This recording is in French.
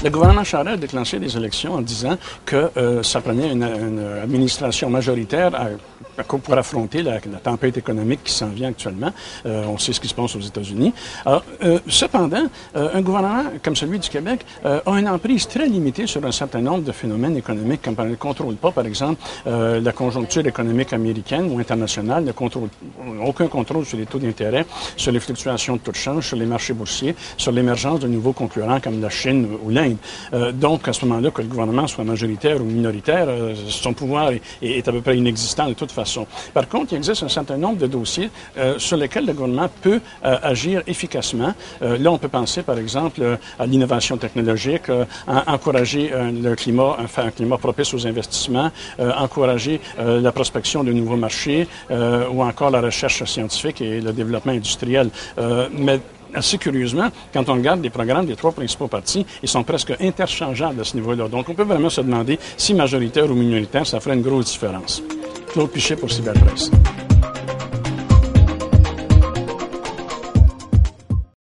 Le gouvernement Charest a déclenché des élections en disant que ça prenait une administration majoritaire pour affronter la tempête économique qui s'en vient actuellement. On sait ce qui se passe aux États-Unis. Alors, cependant, un gouvernement comme celui du Québec a une emprise très limitée sur un certain nombre de phénomènes économiques, comme il ne contrôle pas, par exemple, la conjoncture économique américaine ou internationale, ne contrôle aucun contrôle sur les taux d'intérêt, sur les fluctuations de taux de change, sur les marchés boursiers, sur l'émergence de nouveaux concurrents comme la Chine ou l'Inde. Donc, à ce moment-là, que le gouvernement soit majoritaire ou minoritaire, son pouvoir est à peu près inexistant de toute façon. Par contre, il existe un certain nombre de dossiers sur lesquels le gouvernement peut agir efficacement. Là, on peut penser, par exemple, à l'innovation technologique, encourager un climat propice aux investissements, encourager la prospection de nouveaux marchés ou encore la recherche scientifique et le développement industriel. Mais assez curieusement, quand on regarde les programmes des trois principaux partis, ils sont presque interchangeables à ce niveau-là. Donc, on peut vraiment se demander si majoritaire ou minoritaire, ça ferait une grosse différence. Claude Pichet pour Cyberpresse.